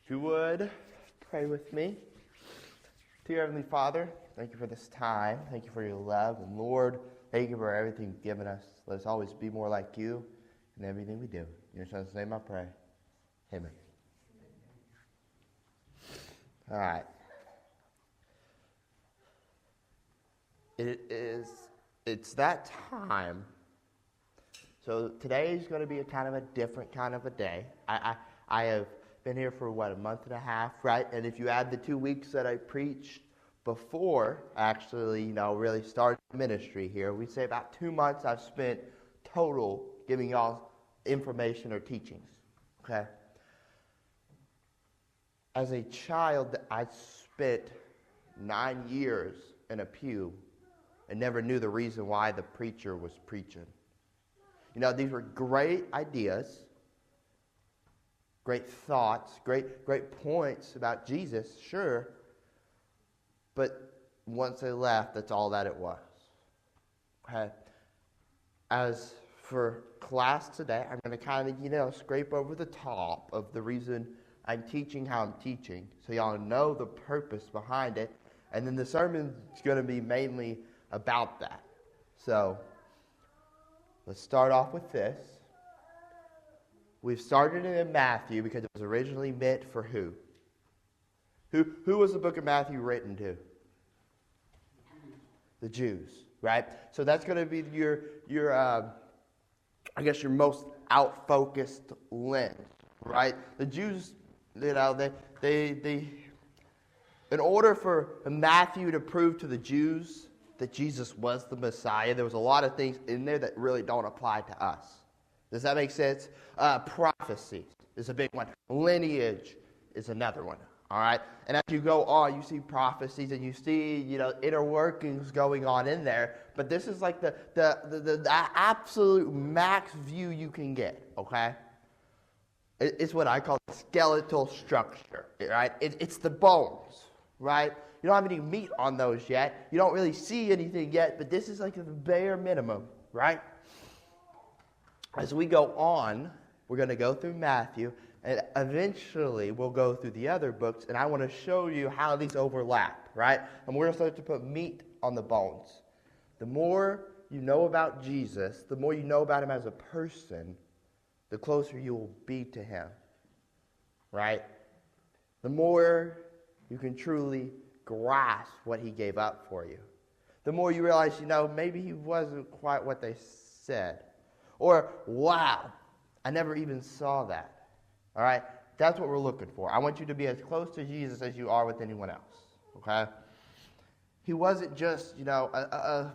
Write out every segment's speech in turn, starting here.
If you would, pray with me. Dear Heavenly Father, thank you for this time. Thank you for your love. And Lord, thank you for everything you've given us. Let us always be more like you in everything we do. In your Son's name I pray. Amen. All right. It's that time. So today is going to be a kind of a different kind of a day. I have been here for, a month and a half, right? And if you add the 2 weeks that I preached before actually, really started ministry here, we say about 2 months I've spent total giving y'all information or teachings, okay? As a child, I spent 9 years in a pew and never knew the reason why the preacher was preaching. These were great ideas, great thoughts, great points about Jesus, sure. But once they left, that's all that it was. Okay. As for class today, I'm going to kind of, scrape over the top of the reason I'm teaching how I'm teaching, so y'all know the purpose behind it. And then the sermon's going to be mainly about that. So let's start off with this. We've started it in Matthew because it was originally meant for who? Who was the book of Matthew written to? The Jews, right? So that's going to be your I guess your most out-focused lens, right? The Jews, they in order for Matthew to prove to the Jews that Jesus was the Messiah, there was a lot of things in there that really don't apply to us. Does that make sense? Prophecy is a big one. Lineage is another one. All right? And as you go on, you see prophecies and you see, inner workings going on in there. But this is like the absolute max view you can get, okay? It's what I call skeletal structure, right? It's the bones, right? You don't have any meat on those yet. You don't really see anything yet, but this is like the bare minimum, right? As we go on, we're going to go through Matthew, and eventually we'll go through the other books, and I want to show you how these overlap, right? And we're going to start to put meat on the bones. The more you know about Jesus, the more you know about him as a person, the closer you will be to him, right? The more you can truly grasp what he gave up for you. The more you realize, maybe he wasn't quite what they said. Or, wow, I never even saw that. All right? That's what we're looking for. I want you to be as close to Jesus as you are with anyone else. Okay? He wasn't just, a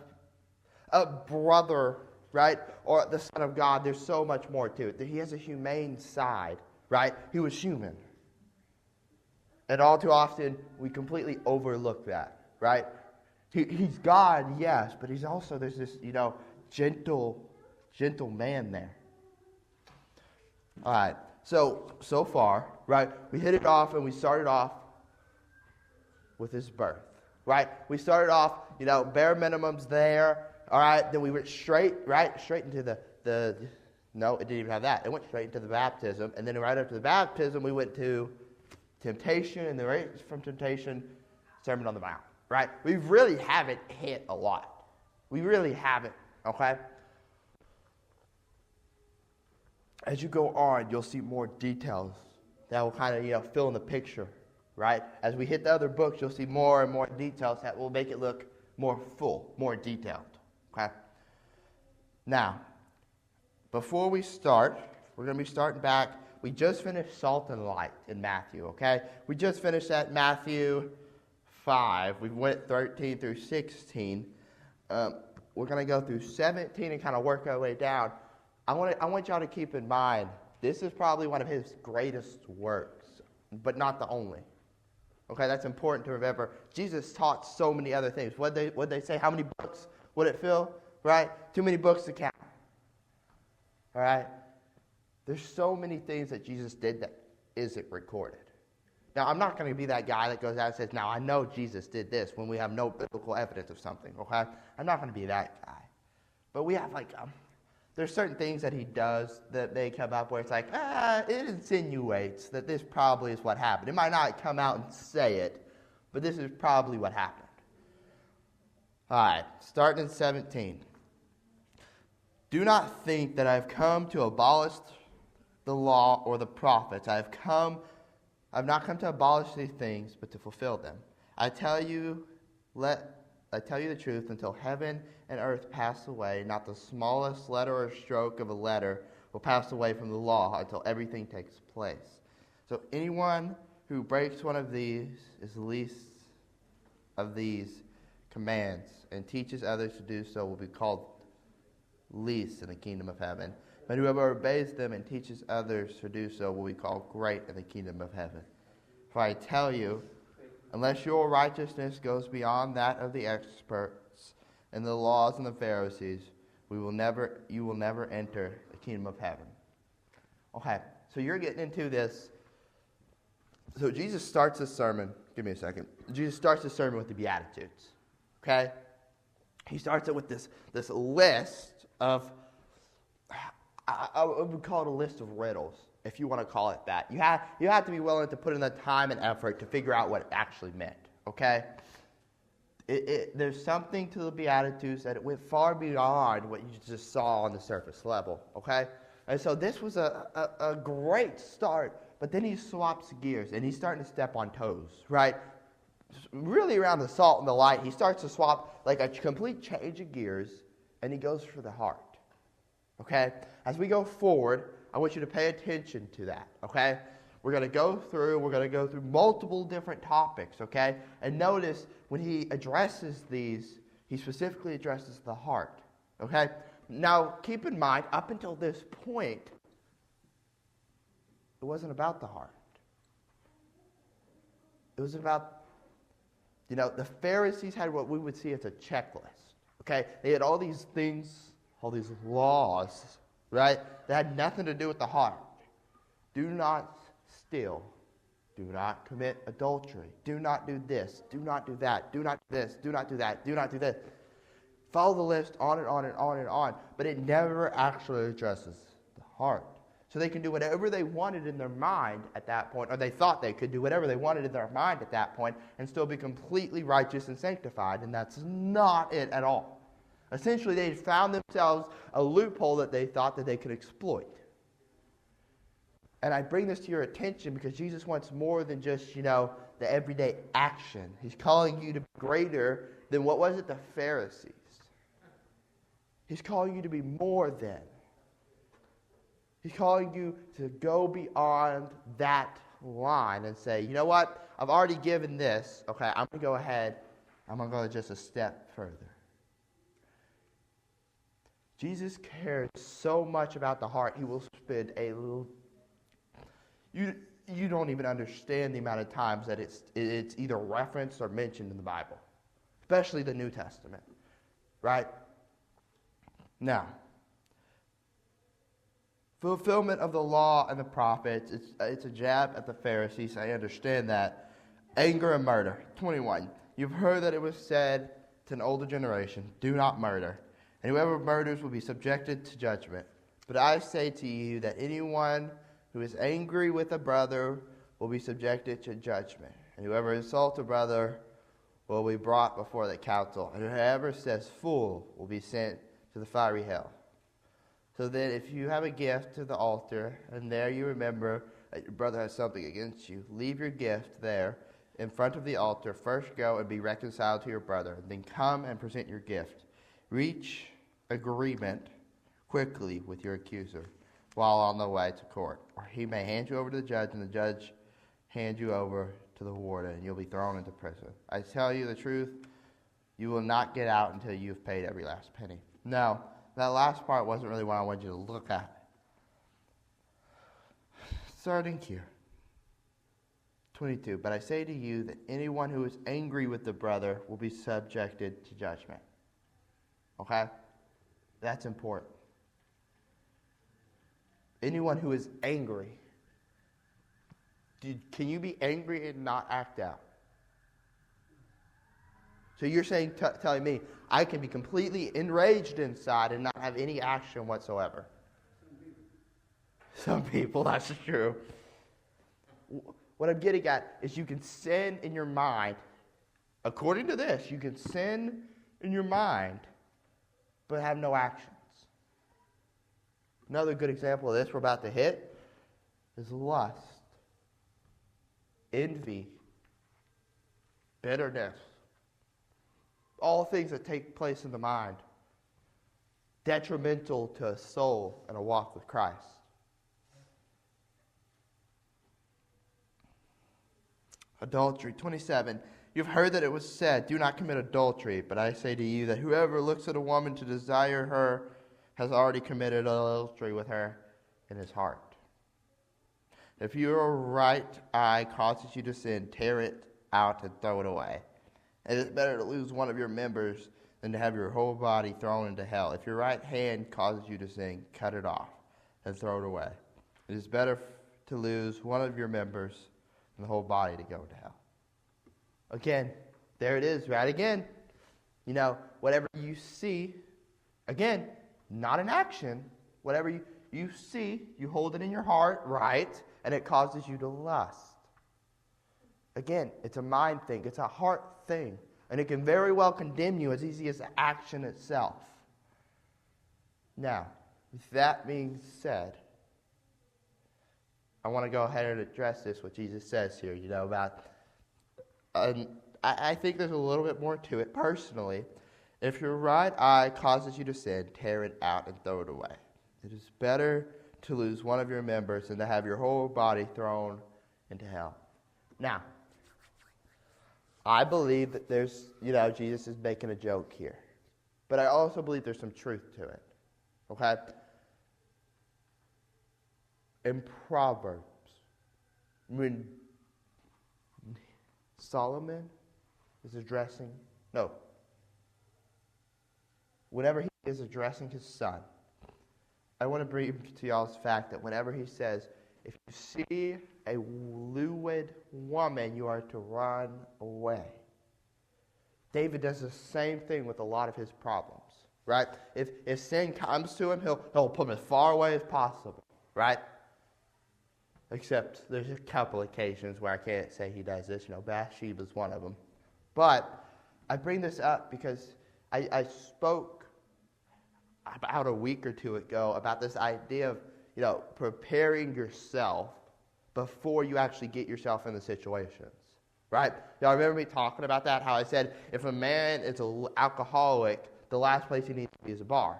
brother, right? Or the Son of God. There's so much more to it. He has a humane side, right? He was human. And all too often, we completely overlook that, right? He's God, yes, but he's also, there's this, gentle man there. All right, so far, right, we hit it off and we started off with his birth, right? We started off, bare minimums there, all right, then we went straight into the no, it didn't even have that. It went straight into the baptism, and then right after the baptism, we went to temptation, and then right from temptation, Sermon on the Mount, right? We really haven't hit a lot. We really haven't, okay? As you go on, you'll see more details that will kind of, fill in the picture, right? As we hit the other books, you'll see more and more details that will make it look more full, more detailed, okay? Now, before we start, we're going to be starting back. We just finished Salt and Light in Matthew, okay? We just finished that Matthew 5. We went 13 through 16. We're going to go through 17 and kind of work our way down. I want y'all to keep in mind, this is probably one of his greatest works, but not the only. Okay, that's important to remember. Jesus taught so many other things. What'd they say? How many books would it fill? Right? Too many books to count. All right? There's so many things that Jesus did that isn't recorded. Now, I'm not going to be that guy that goes out and says, now, I know Jesus did this when we have no biblical evidence of something, okay? I'm not going to be that guy. But we have, there's certain things that he does that they come up where it's like, it insinuates that this probably is what happened. It might not come out and say it, but this is probably what happened. All right, starting in 17. Do not think that I have come to abolish the law or the prophets. I have not come to abolish these things, but to fulfill them. I tell you the truth, until heaven and earth pass away, not the smallest letter or stroke of a letter will pass away from the law until everything takes place. So anyone who breaks one of these is the least of these commands and teaches others to do so will be called least in the kingdom of heaven. But whoever obeys them and teaches others to do so will be called great in the kingdom of heaven. For I tell you, unless your righteousness goes beyond that of the experts and the laws and the Pharisees, you will never enter the kingdom of heaven. Okay, so you're getting into this. So Jesus starts this sermon. Give me a second. Jesus starts the sermon with the Beatitudes. Okay? He starts it with this list of, I would call it a list of riddles, if you want to call it that. You have to be willing to put in the time and effort to figure out what it actually meant. Okay? There's something to the Beatitudes that it went far beyond what you just saw on the surface level. Okay? And so this was a great start, but then he swaps gears and he's starting to step on toes, right? Really around the salt and the light, he starts to swap like a complete change of gears, and he goes for the heart. Okay? As we go forward, I want you to pay attention to that. Okay? We're going to go through multiple different topics. Okay? And notice when he addresses these, he specifically addresses the heart. Okay? Now, keep in mind, up until this point, it wasn't about the heart. It was about, the Pharisees had what we would see as a checklist. Okay? They had all these things, all these laws, right? That had nothing to do with the heart. Do not steal. Do not commit adultery. Do not do this. Do not do that. Do not do this. Do not do that. Do not do this. Follow the list on and on and on and on. But it never actually addresses the heart. So they can do whatever they wanted in their mind at that point, or they thought they could do whatever they wanted in their mind at that point and still be completely righteous and sanctified, and that's not it at all. Essentially, they found themselves a loophole that they thought that they could exploit. And I bring this to your attention because Jesus wants more than just, the everyday action. He's calling you to be greater than, what was it, the Pharisees. He's calling you to be more than. He's calling you to go beyond that line and say, you know what? I've already given this. Okay, I'm going to go ahead. I'm going to go just a step further. Jesus cares so much about the heart, he will spend you don't even understand the amount of times that it's either referenced or mentioned in the Bible, especially the New Testament, right? Now, fulfillment of the law and the prophets, it's a jab at the Pharisees. I understand that. Anger and murder. 21. You've heard that it was said to an older generation, do not murder. And whoever murders will be subjected to judgment. But I say to you that anyone who is angry with a brother will be subjected to judgment. And whoever insults a brother will be brought before the council. And whoever says fool will be sent to the fiery hell. So then if you have a gift to the altar, and there you remember that your brother has something against you, leave your gift there in front of the altar. First go and be reconciled to your brother, and then come and present your gift. Reach agreement quickly with your accuser while on the way to court. Or he may hand you over to the judge, and the judge hand you over to the warden, and you'll be thrown into prison. I tell you the truth, you will not get out until you've paid every last penny. Now, that last part wasn't really what I wanted you to look at. Starting here. 22. But I say to you that anyone who is angry with the brother will be subjected to judgment. Okay? That's important. Anyone who is angry. Can you be angry and not act out? So you're telling me I can be completely enraged inside and not have any action whatsoever. Some people, that's true. What I'm getting at is you can sin in your mind. According to this, you can sin in your mind, but have no actions. Another good example of this we're about to hit is lust, envy, bitterness. All things that take place in the mind, detrimental to a soul and a walk with Christ. Adultery, 27. You've heard that it was said, do not commit adultery. But I say to you that whoever looks at a woman to desire her has already committed adultery with her in his heart. If your right eye causes you to sin, tear it out and throw it away. It is better to lose one of your members than to have your whole body thrown into hell. If your right hand causes you to sin, cut it off and throw it away. It is better to lose one of your members than the whole body to go to hell. Again, there it is, right again. Whatever you see, again, not an action. Whatever you see, you hold it in your heart, right? And it causes you to lust. Again, it's a mind thing. It's a heart thing. And it can very well condemn you as easy as the action itself. Now, with that being said, I want to go ahead and address this, what Jesus says here, about... I think there's a little bit more to it personally. If your right eye causes you to sin, tear it out and throw it away. It is better to lose one of your members than to have your whole body thrown into hell. Now, I believe that there's, Jesus is making a joke here. But I also believe there's some truth to it. Okay? In Proverbs, when Solomon is addressing, whenever he is addressing his son, I want to bring to y'all's fact that whenever he says, if you see a lewd woman, you are to run away. David does the same thing with a lot of his problems, right? If sin comes to him, he'll put him as far away as possible, right? Except there's a couple occasions where I can't say he does this. Bathsheba's one of them. But I bring this up because I spoke about a week or two ago about this idea of, preparing yourself before you actually get yourself in the situations, right? Y'all remember me talking about that? How I said if a man is an alcoholic, the last place he needs to be is a bar.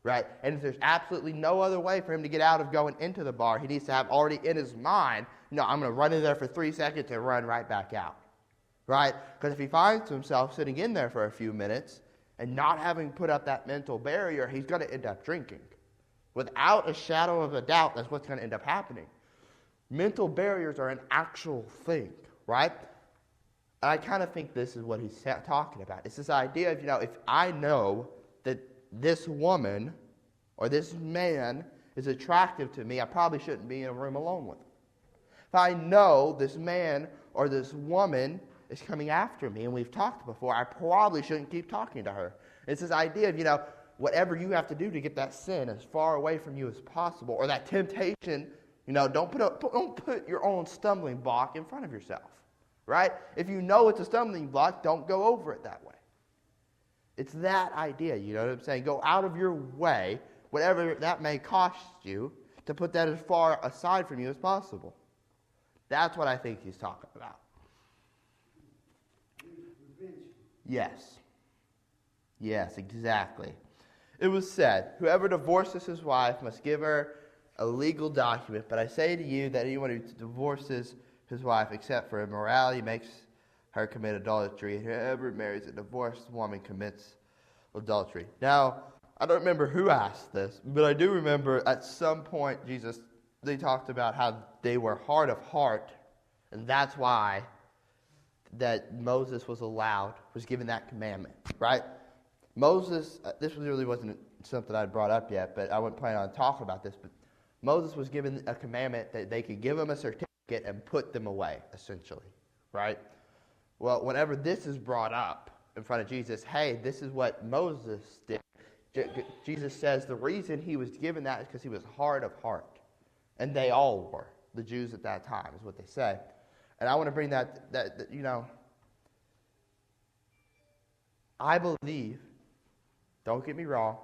Right? And if there's absolutely no other way for him to get out of going into the bar, he needs to have already in his mind, I'm going to run in there for 3 seconds and run right back out. Right? Because if he finds himself sitting in there for a few minutes and not having put up that mental barrier, he's going to end up drinking. Without a shadow of a doubt, that's what's going to end up happening. Mental barriers are an actual thing. Right? And I kind of think this is what he's talking about. It's this idea of, if I know that this woman or this man is attractive to me, I probably shouldn't be in a room alone with him. If I know this man or this woman is coming after me, and we've talked before, I probably shouldn't keep talking to her. It's this idea of, whatever you have to do to get that sin as far away from you as possible, or that temptation, don't put your own stumbling block in front of yourself, right? If you know it's a stumbling block, don't go over it that way. It's that idea, you know what I'm saying? Go out of your way, whatever that may cost you, to put that as far aside from you as possible. That's what I think he's talking about. Yes. Yes, exactly. It was said, whoever divorces his wife must give her a legal document, but I say to you that anyone who divorces his wife except for immorality makes her commit adultery, and whoever marries a divorced woman commits adultery. Now, I don't remember who asked this, but I do remember at some point they talked about how they were hard of heart, and that's why that Moses was given that commandment, right? Moses, this really wasn't something I'd brought up yet, but I wasn't planning on talking about this, but Moses was given a commandment that they could give him a certificate and put them away, essentially, right? Well, whenever this is brought up, in front of Jesus, hey, this is what Moses did. Jesus says the reason he was given that is because he was hard of heart. And they all were. The Jews at that time is what they say. And I want to bring that I believe, don't get me wrong,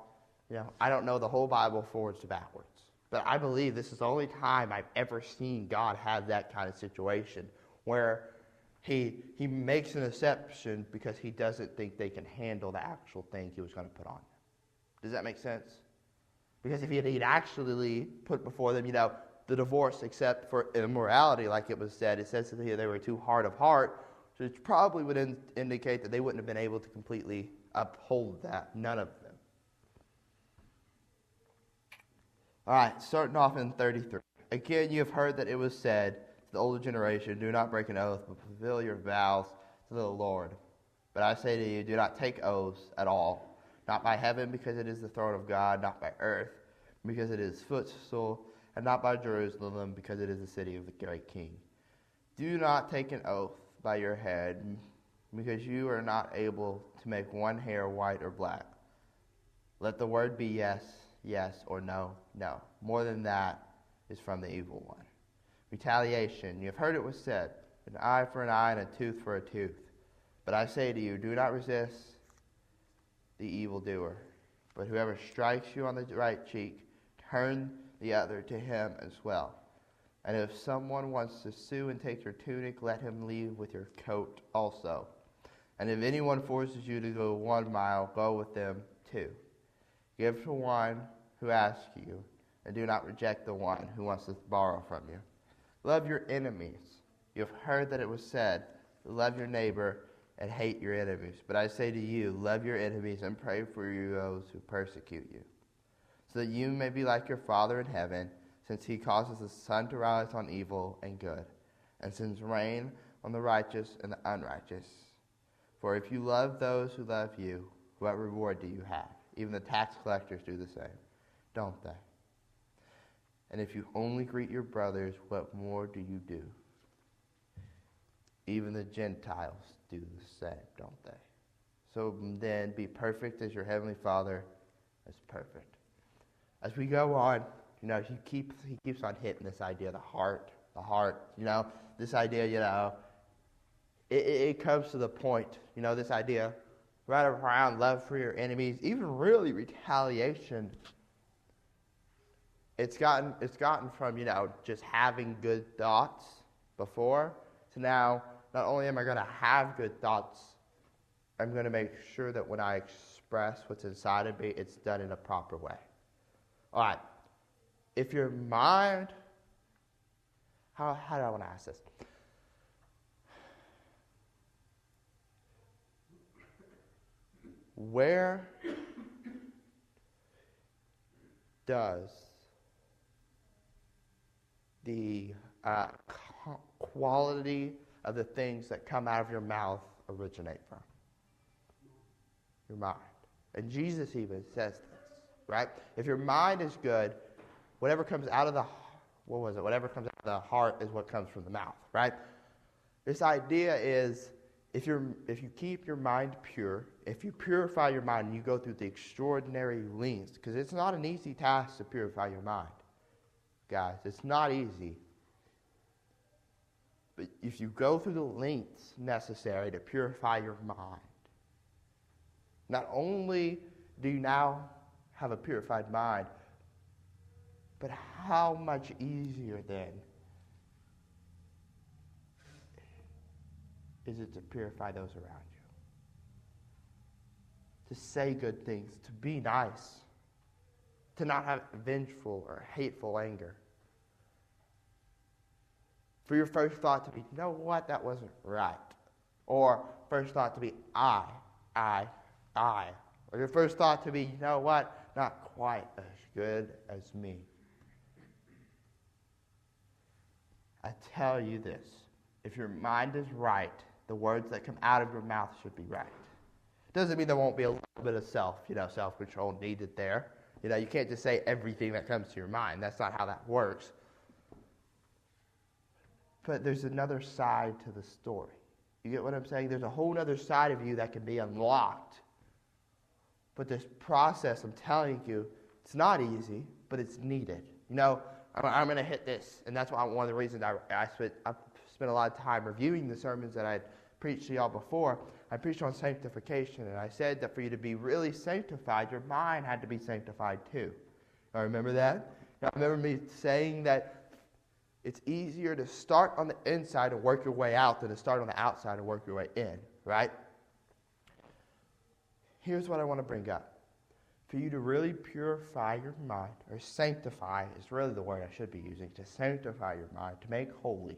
I don't know the whole Bible forwards to backwards. But I believe this is the only time I've ever seen God have that kind of situation where he makes an exception because he doesn't think they can handle the actual thing he was going to put on them. Does that make sense? Because if he'd actually put before them, the divorce except for immorality, like it was said, it says that they were too hard of heart, which probably would indicate that they wouldn't have been able to completely uphold that. None of them. All right, starting off in 33. Again, you have heard that it was said to the older generation, do not break an oath, but fulfill your vows to the Lord. But I say to you, do not take oaths at all, not by heaven, because it is the throne of God, not by earth, because it is footstool, and not by Jerusalem, because it is the city of the great king. Do not take an oath by your head, because you are not able to make one hair white or black. Let the word be yes, yes, or no, no. More than that is from the evil one. Retaliation. You have heard it was said, an eye for an eye and a tooth for a tooth. But I say to you, do not resist the evildoer. But whoever strikes you on the right cheek, turn the other to him as well. And if someone wants to sue and take your tunic, let him leave with your coat also. And if anyone forces you to go 1 mile, go with them 2. Give to one who asks you, and do not reject the one who wants to borrow from you. Love your enemies. You have heard that it was said, love your neighbor and hate your enemies. But I say to you, love your enemies and pray for those who persecute you, so that you may be like your Father in heaven, since he causes the sun to rise on evil and good, and sends rain on the righteous and the unrighteous. For if you love those who love you, what reward do you have? Even the tax collectors do the same, don't they? And if you only greet your brothers, what more do you do? Even the Gentiles do the same, don't they? So then be perfect as your heavenly Father is perfect. As we go on, he keeps on hitting this idea, the heart, this idea, it comes to the point, this idea, right around love for your enemies, even really retaliation. It's gotten from, just having good thoughts before to now, not only am I going to have good thoughts, I'm going to make sure that when I express what's inside of me, it's done in a proper way. All right. If your mind, how do I want to ask this? Where does the quality of the things that come out of your mouth originate from? Your mind. And Jesus even says this, right? If your mind is good, whatever comes out of whatever comes out of the heart is what comes from the mouth, right? This idea is if you keep your mind pure, if you purify your mind and you go through the extraordinary lengths, because it's not an easy task to purify your mind, guys. It's not easy. But if you go through the lengths necessary to purify your mind, not only do you now have a purified mind, but how much easier then is it to purify those around you? To say good things, to be nice, to not have vengeful or hateful anger. For your first thought to be, you know what, that wasn't right. Or first thought to be, I. Or your first thought to be, you know what, not quite as good as me. I tell you this, if your mind is right, the words that come out of your mouth should be right. Doesn't mean there won't be a little bit of self-control needed there. You can't just say everything that comes to your mind. That's not how that works. But there's another side to the story. You get what I'm saying? There's a whole other side of you that can be unlocked. But this process, I'm telling you, it's not easy, but it's needed. I'm going to hit this, and that's why one of the reasons I spent a lot of time reviewing the sermons that I preached to y'all before. I preached on sanctification, and I said that for you to be really sanctified, your mind had to be sanctified too. I remember that. I remember me saying that it's easier to start on the inside and work your way out than to start on the outside and work your way in, right? Here's what I want to bring up. For you to really purify your mind, or sanctify is really the word I should be using, to sanctify your mind, to make holy,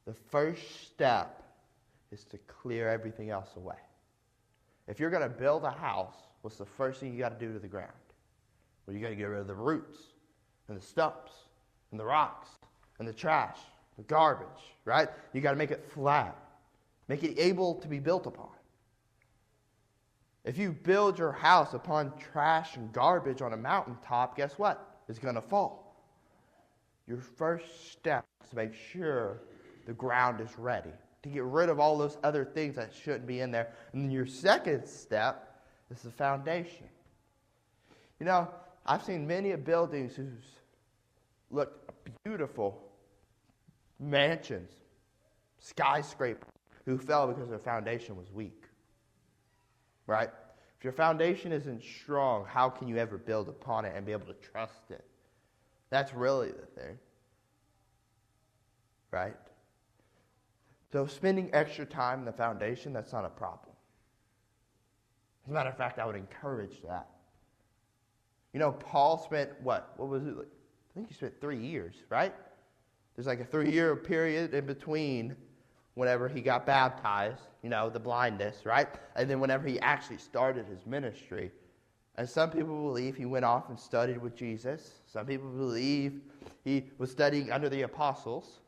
the first step is to clear everything else away. If you're going to build a house, what's the first thing you got to do to the ground? Well, you got to get rid of the roots, and the stumps, and the rocks, and the trash, the garbage, right? You got to make it flat, make it able to be built upon. If you build your house upon trash and garbage on a mountaintop, guess what? It's going to fall. Your first step is to make sure the ground is ready, to get rid of all those other things that shouldn't be in there. And then your second step is the foundation. I've seen many buildings who look beautiful, mansions, skyscrapers, who fell because their foundation was weak. Right? If your foundation isn't strong, how can you ever build upon it and be able to trust it? That's really the thing. Right? So spending extra time in the foundation, that's not a problem. As a matter of fact, I would encourage that. Paul spent, what was it? I think he spent 3 years, right? There's like a 3-year period in between whenever he got baptized, the blindness, right? And then whenever he actually started his ministry. And some people believe he went off and studied with Jesus. Some people believe he was studying under the apostles.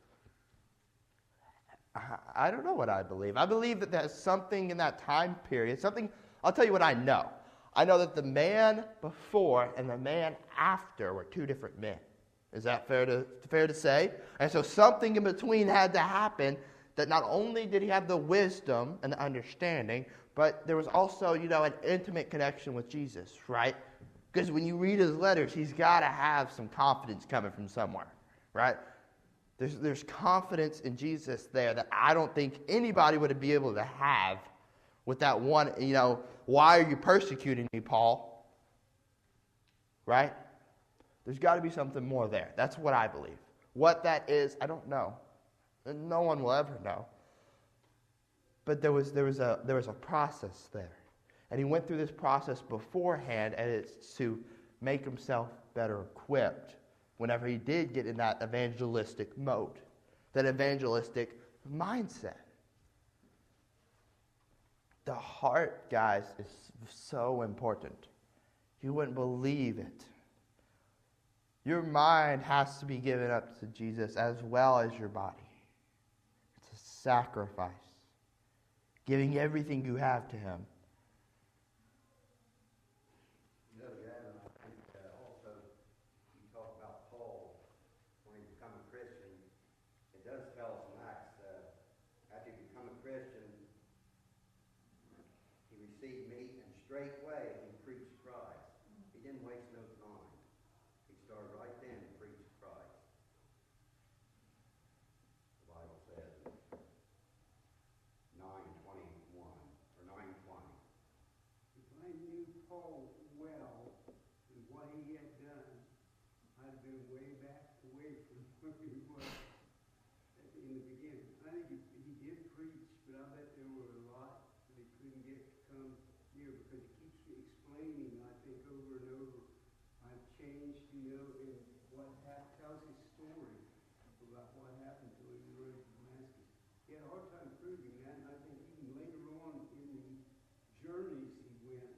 I don't know what I believe. I believe that there's something in that time period, I'll tell you what I know. I know that the man before and the man after were two different men. Is that fair to say? And so something in between had to happen, that not only did he have the wisdom and the understanding, but there was also, an intimate connection with Jesus, right? Because when you read his letters, he's got to have some confidence coming from somewhere, right? There's confidence in Jesus there that I don't think anybody would be able to have with that one, why are you persecuting me, Paul? Right? There's got to be something more there. That's what I believe. What that is, I don't know. And no one will ever know. But there was a process there. And he went through this process beforehand, and it's to make himself better equipped whenever he did get in that evangelistic mode, that evangelistic mindset. The heart, guys, is so important. You wouldn't believe it. Your mind has to be given up to Jesus as well as your body. It's a sacrifice. Giving everything you have to him. Gavin, I think also you talk about Paul when he became a Christian. It does tell us in Acts after he became a Christian, he received meat and straightway he preached Christ. He didn't waste no time. He started right then to preach Christ. The Bible says in 9:21 or 9:20. If I knew Paul well and what he had done, I'd been way back away from where he was in the beginning. I think he did preach, but I bet there were a lot that he couldn't get to come here because he keeps explaining, I think, over and over, I've changed, and tells his story about what happened to him in the road to Damascus. He had a hard time proving that, and I think even later on in the journeys he went,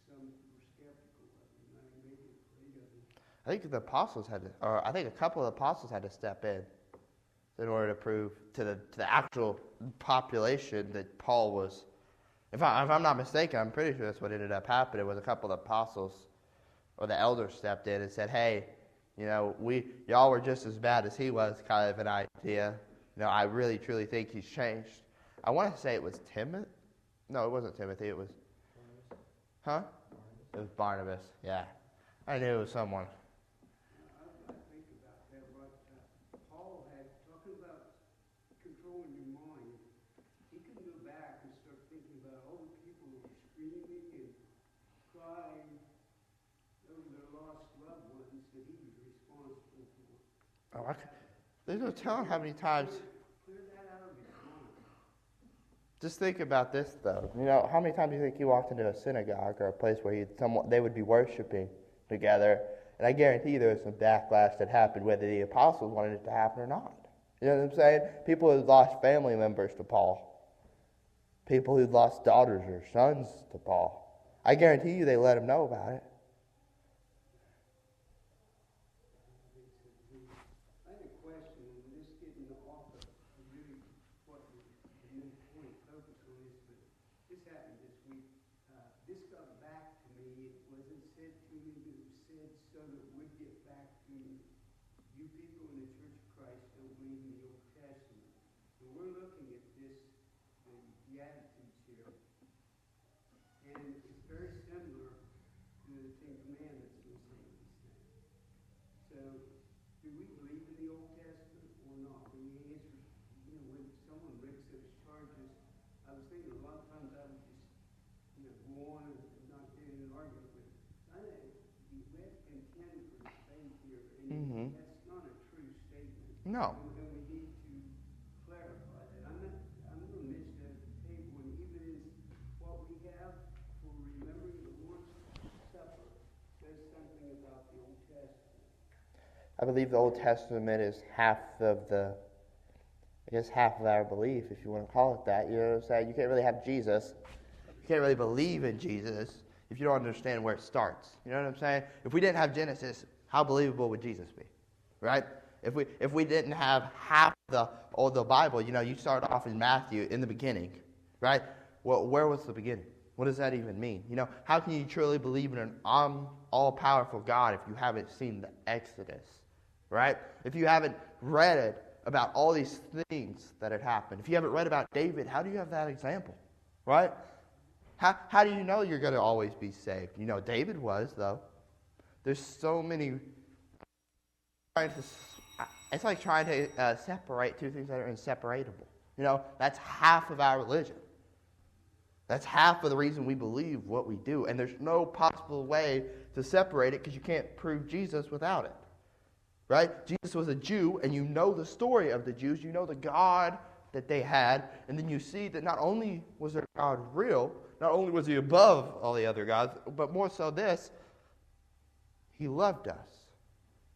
some were skeptical of him. I mean, maybe afraid of him. I think the apostles I think a couple of the apostles had to step in order to prove to the actual population that Paul was. If I'm not mistaken, I'm pretty sure that's what ended up happening. Was a couple of apostles or the elders stepped in and said, "Hey, y'all were just as bad as he was," kind of an idea. I really, truly think he's changed. I want to say it was Timothy. No, it wasn't Timothy. It was, huh? It was Barnabas. Yeah, I knew it was someone. I think about that, what Paul had, talking about controlling your mind. He could go back and start thinking about all the people who were screaming and crying over their lost loved ones that he was responsible for. Oh, there's no telling how many times. Clear that out of his mind. Just think about this, though. How many times do you think he walked into a synagogue or a place where they would be worshiping together? And I guarantee you there was some backlash that happened, whether the apostles wanted it to happen or not. You know what I'm saying? People who lost family members to Paul. People who lost daughters or sons to Paul. I guarantee you they let him know about it. I had a question, and this getting off of really what the main point focus on is, but this happened this week. This got back to me. It wasn't said to me, but it was said so that it would get back to me. You people in the Church of Christ don't believe in the Old Testament. And we're looking at this, the Beatitudes here, and it's very similar to the Ten Commandments in some of these things. So, do we believe in the Old Testament or not? When you answer, when someone makes those charges, I was thinking a lot of times I would just, go on and not get in an argument with it. I think we have to contend for the faith here, and that's not a true statement. No. And we need to clarify that. I'm going to mention at the table, and even as what we have for remembering the Lord's Supper says something about the Old Testament. I believe the Old Testament is half of our belief, if you want to call it that. You know what I'm saying? You can't really have Jesus. You can't really believe in Jesus if you don't understand where it starts. You know what I'm saying? If we didn't have Genesis, how believable would Jesus be? Right? If we didn't have half the Bible, you start off in Matthew in the beginning, right? Well, where was the beginning? What does that even mean? How can you truly believe in an all-powerful God if you haven't seen the Exodus, right? If you haven't read it about all these things that had happened, if you haven't read about David, how do you have that example, right? How do you know you're going to always be saved? David was, though. There's so many. It's like trying to separate two things that are inseparable. That's half of our religion. That's half of the reason we believe what we do. And there's no possible way to separate it because you can't prove Jesus without it. Right? Jesus was a Jew, and you know the story of the Jews. You know the God that they had. And then you see that not only was their God real, not only was he above all the other gods, but more so this, he loved us.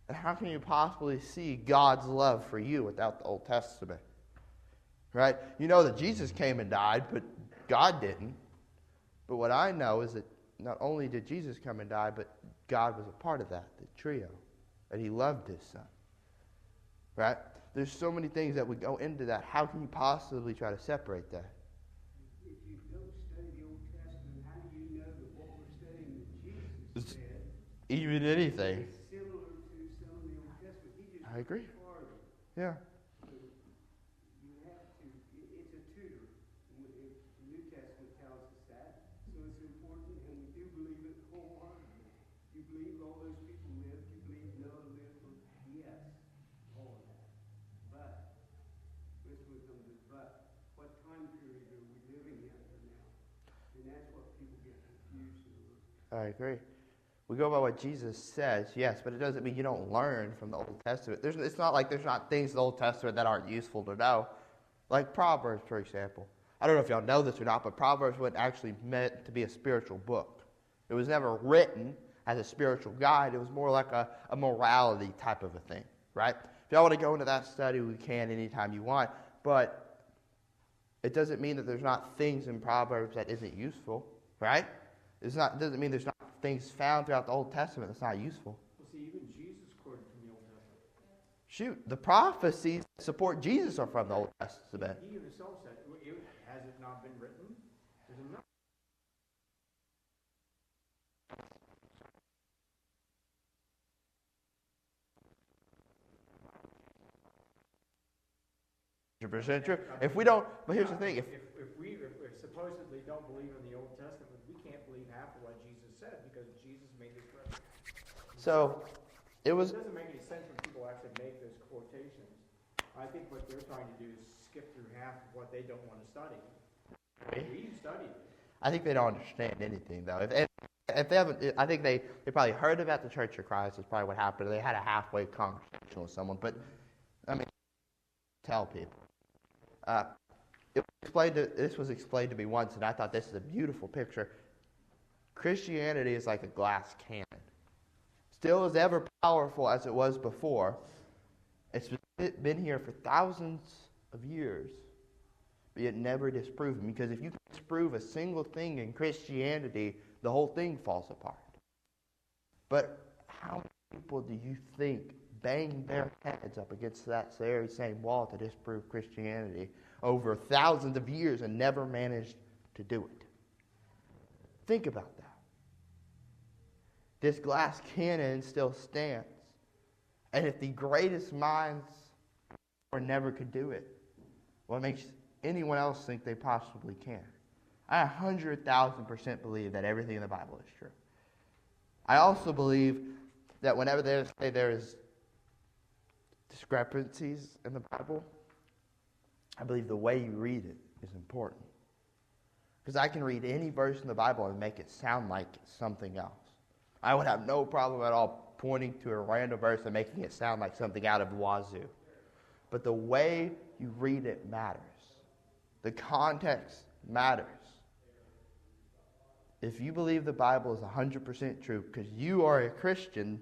And how can you possibly see God's love for you without the Old Testament? Right? You know that Jesus came and died, but God didn't. But what I know is that not only did Jesus come and die, but God was a part of that, the trio. And he loved his son. Right? There's so many things that would go into that. How can you possibly try to separate that? If you don't study the Old Testament, how do you know that what we're studying that Jesus said Even anything. is similar to some of the Old Testament? He just I agree. went farther. Yeah. So you have to, it's a tutor. The New Testament tells us that. So it's important, and we do believe it wholeheartedly. You believe all those people lived, you believe Noah lived, yes, all of that. But, this would come to, but, what time period are we living in now? And that's what people get confused over. I agree. We go by what Jesus says, yes, but it doesn't mean you don't learn from the Old Testament. It's not like there's not things in the Old Testament that aren't useful to know. Like Proverbs, for example. I don't know if y'all know this or not, but Proverbs wasn't actually meant to be a spiritual book. It was never written as a spiritual guide. It was more like a morality type of a thing, right? If y'all want to go into that study, we can anytime you want. But it doesn't mean that there's not things in Proverbs that isn't useful, right? It doesn't mean there's not things found throughout the Old Testament that's not useful. Well, see, even Jesus quoted from the Old Testament. Shoot, the prophecies that support Jesus are from the Old Testament. He himself said, has it not been written? There's enough. 100% true. If we don't, but here's the thing. If we supposedly don't believe in the Old Testament, we can't believe half of what Jesus said because Jesus made this reference. So, it was... It doesn't make any sense when people actually make those quotations. I think what they're trying to do is skip through half of what they don't want to study. We studied it. I think they don't understand anything, though. If they haven't, I think they probably heard about the Church of Christ. Is probably what happened. They had a halfway conversation with someone, but I mean, tell people. This was explained to me once, and I thought this is a beautiful picture. Christianity is like a glass cannon, still as ever powerful as it was before. It's been here for thousands of years, but yet never disproven. Because if you can disprove a single thing in Christianity, the whole thing falls apart. But how many people do you think bang their heads up against that very same wall to disprove Christianity over thousands of years and never managed to do it? Think about that. This glass cannon still stands. And if the greatest minds never could do it, what makes anyone else think they possibly can? I 100,000% believe that everything in the Bible is true. I also believe that whenever there is discrepancies in the Bible, I believe the way you read it is important. Because I can read any verse in the Bible and make it sound like something else. I would have no problem at all pointing to a random verse and making it sound like something out of Wazoo. But the way you read it matters. The context matters. If you believe the Bible is 100% true because you are a Christian,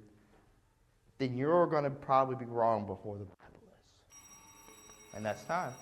then you're going to probably be wrong before the Bible is. And that's time.